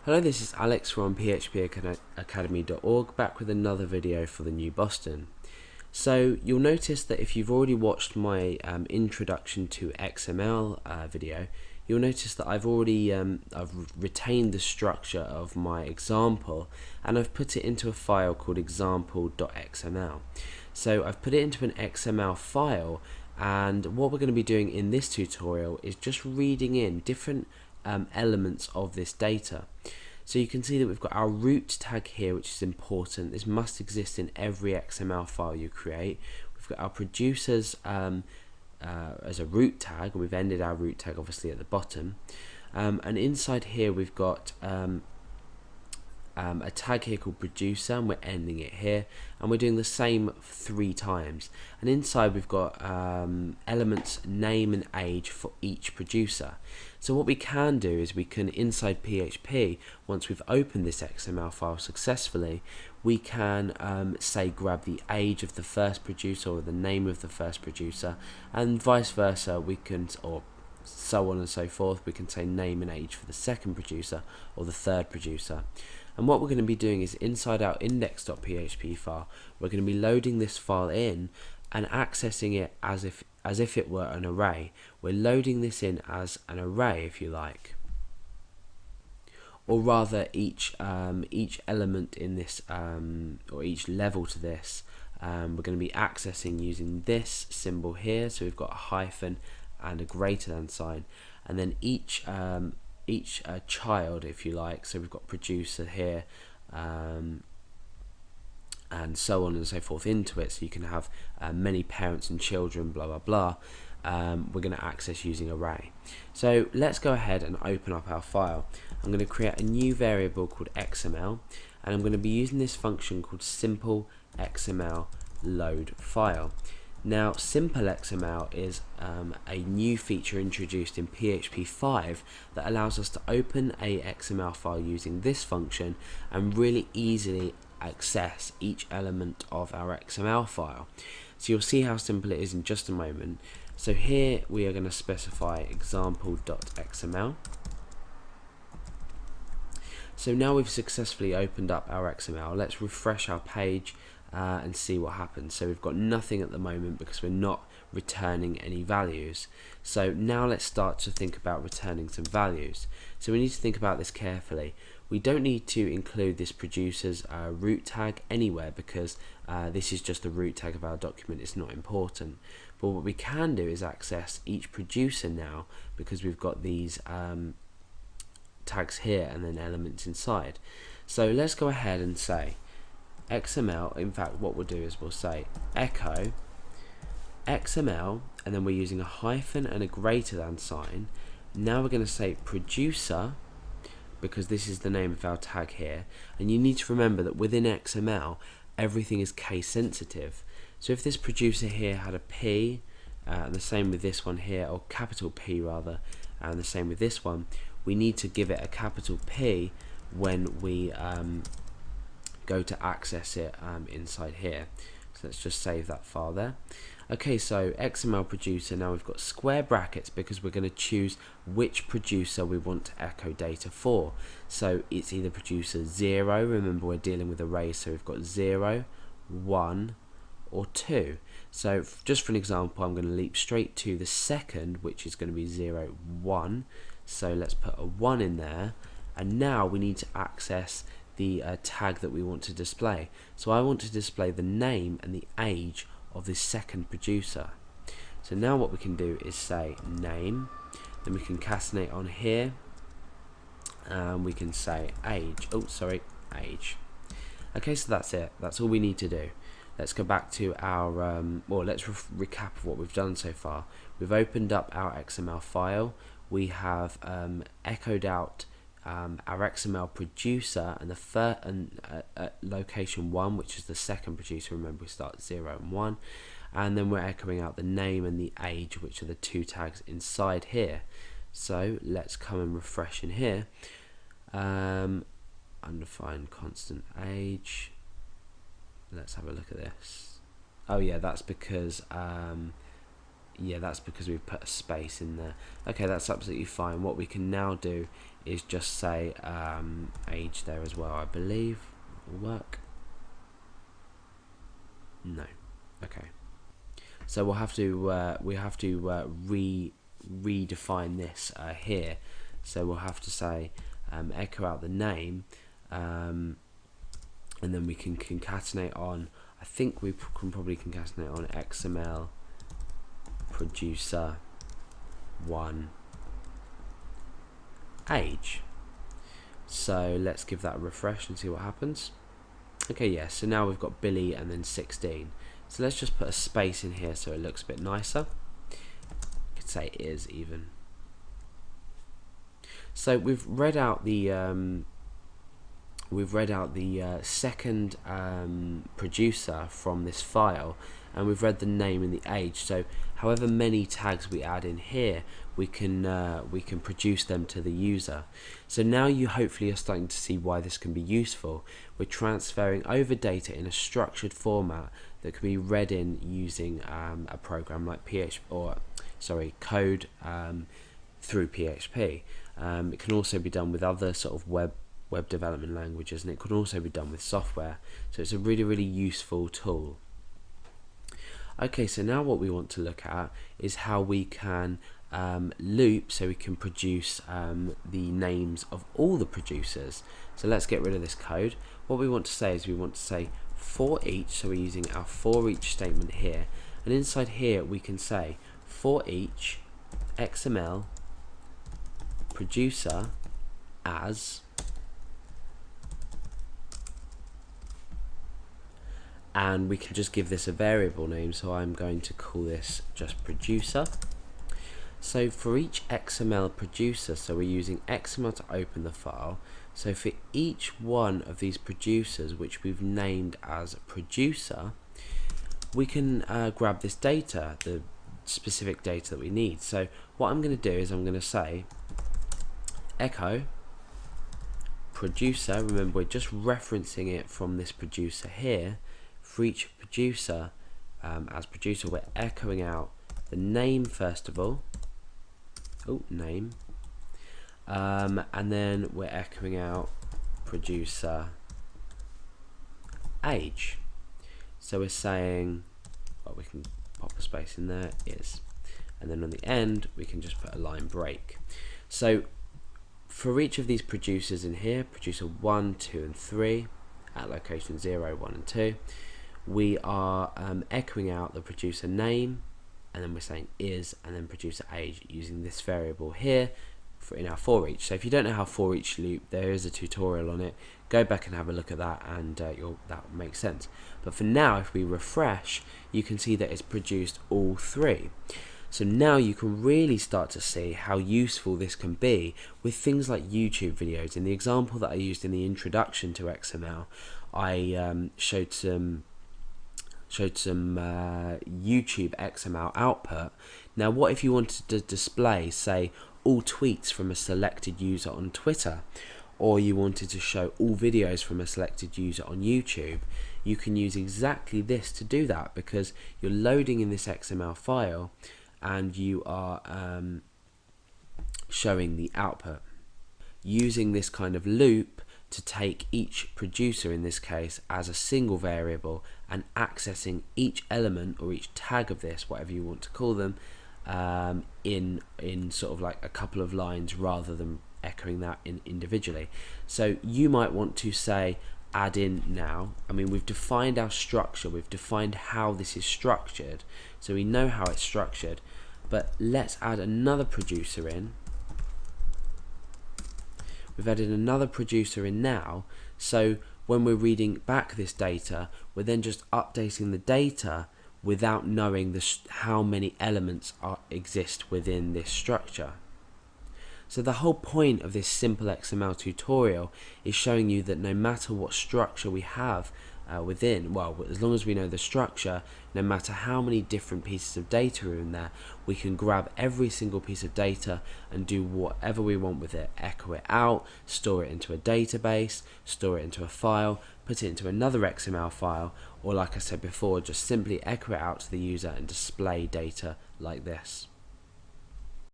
Hello, this is Alex from phpacademy.org, back with another video for the new Boston. So you'll notice that if you've already watched my introduction to XML video, you'll notice that I've retained the structure of my example and I've put it into a file called example.xml. So I've put it into an XML file, and what we're going to be doing in this tutorial is just reading in different elements of this data. So you can see that we've got our root tag here, which is important. This must exist in every XML file you create. We've got our producers as a root tag, and we've ended our root tag obviously at the bottom. And inside here we've got a tag here called producer, and we're ending it here, and we're doing the same 3 times. And inside we've got elements name and age for each producer. So what we can do is we can, inside PHP, once we've opened this XML file successfully, we can say grab the age of the first producer or the name of the first producer, and vice versa. We can, or so on and so forth, we can say name and age for the second producer or the third producer. And what we're going to be doing is inside our index.php file, we're going to be loading this file in and accessing it as if it were an array. We're loading this in as an array, if you like, or rather each element in this or each level to this, we're going to be accessing using this symbol here. So we've got a hyphen and a greater than sign, and then each child, if you like. So we've got producer here, and so on and so forth into it. So you can have many parents and children, blah blah blah. We're going to access using array. So let's go ahead and open up our file. I'm going to create a new variable called XML, and I'm going to be using this function called simple XML load file. Now, simple XML is a new feature introduced in PHP 5 that allows us to open a XML file using this function and really easily access each element of our XML file. So you'll see how simple it is in just a moment. So here we are going to specify example.xml. So now we've successfully opened up our XML. Let's refresh our page and see what happens. So we've got nothing at the moment because we're not returning any values. So now let's start to think about returning some values. So we need to think about this carefully. We don't need to include this producer's root tag anywhere because this is just the root tag of our document. It's not important. But what we can do is access each producer now, because we've got these tags here and then elements inside. So let's go ahead and say XML. In fact, what we'll do is we'll say echo XML, and then we're using a hyphen and a greater than sign. Now we're going to say producer, because this is the name of our tag here, and you need to remember that within XML everything is case sensitive. So if this producer here had a P, and the same with this one here, or capital P rather, and the same with this one, we need to give it a capital P when we go to access it inside here. So let's just save that file there. Okay, so XML producer, now we've got square brackets because we're going to choose which producer we want to echo data for. So it's either producer 0, remember we're dealing with arrays, so we've got 0, 1 or 2. So just for an example, I'm going to leap straight to the second, which is going to be 0, 1. So let's put a 1 in there, and now we need to access the tag that we want to display. So I want to display the name and the age of this second producer. So now what we can do is say name, then we can catenate on here, and we can say age. Oh, sorry, age. Okay, so that's it. That's all we need to do. Let's go back to our, well, let's recap of what we've done so far. We've opened up our XML file. We have echoed out our XML producer and the location 1, which is the second producer. Remember, we start 0 and 1, and then we're echoing out the name and the age, which are the 2 tags inside here. So let's come and refresh in here. Undefined constant age. Let's have a look at this. Oh yeah, that's because yeah, that's because we've put a space in there. Okay, that's absolutely fine. What we can now do is just say age there as well, I believe. Will work. No. Okay. So we'll have to redefine this here. So we'll have to say echo out the name, and then we can concatenate on. I think we can probably concatenate on XML producer 1 age. So let's give that a refresh and see what happens. Okay, yeah, so now we've got Billy and then 16. So let's just put a space in here so it looks a bit nicer. You could say is even. So we've read out the second producer from this file, and we've read the name and the age. So however many tags we add in here, we can produce them to the user. So now you hopefully are starting to see why this can be useful. We're transferring over data in a structured format that can be read in using a program like code through PHP. It can also be done with other sort of web development languages, and it can also be done with software. So it's a really useful tool. Okay, so now what we want to look at is how we can loop, so we can produce the names of all the producers. So let's get rid of this code. What we want to say is we want to say for each, so we're using our for each statement here, and inside here we can say for each XML producer as, and we can just give this a variable name, so I'm going to call this just producer. So for each XML producer, so we're using XML to open the file, so for each one of these producers which we've named as producer, we can grab this data, the specific data that we need. So what I'm going to do is I'm going to say echo producer. Remember, we're just referencing it from this producer here. For each producer, as producer, we're echoing out the name first of all. Name, and then we're echoing out producer age. So we're saying, well, we can pop a space in there, is, and then on the end we can just put a line break. So for each of these producers in here, producer 1, 2 and 3 at location 0, 1 and 2, we are echoing out the producer name, and then we're saying is, and then producer age using this variable here in our for each. So if you don't know how for each loop, there is a tutorial on it. Go back and have a look at that, and that will make sense. But for now, if we refresh, you can see that it's produced all 3. So now you can really start to see how useful this can be with things like YouTube videos. In the example that I used in the introduction to XML, I showed some YouTube XML output. Now what if you wanted to display, say, all tweets from a selected user on Twitter, or you wanted to show all videos from a selected user on YouTube? You can use exactly this to do that, because you're loading in this XML file and you are showing the output. Using this kind of loop to take each producer in this case as a single variable and accessing each element or each tag of this, whatever you want to call them, in sort of like a couple of lines rather than echoing that individually. So you might want to say add in now. I mean, we've defined our structure, we've defined how this is structured, so we know how it's structured, but let's add another producer in. We've added another producer in now, so when we're reading back this data, we're then just updating the data without knowing how many elements exist within this structure. So the whole point of this simple XML tutorial is showing you that no matter what structure we have within, well, as long as we know the structure, no matter how many different pieces of data are in there, we can grab every single piece of data and do whatever we want with it. Echo it out, store it into a database, store it into a file, put it into another XML file, or like I said before, just simply echo it out to the user and display data like this.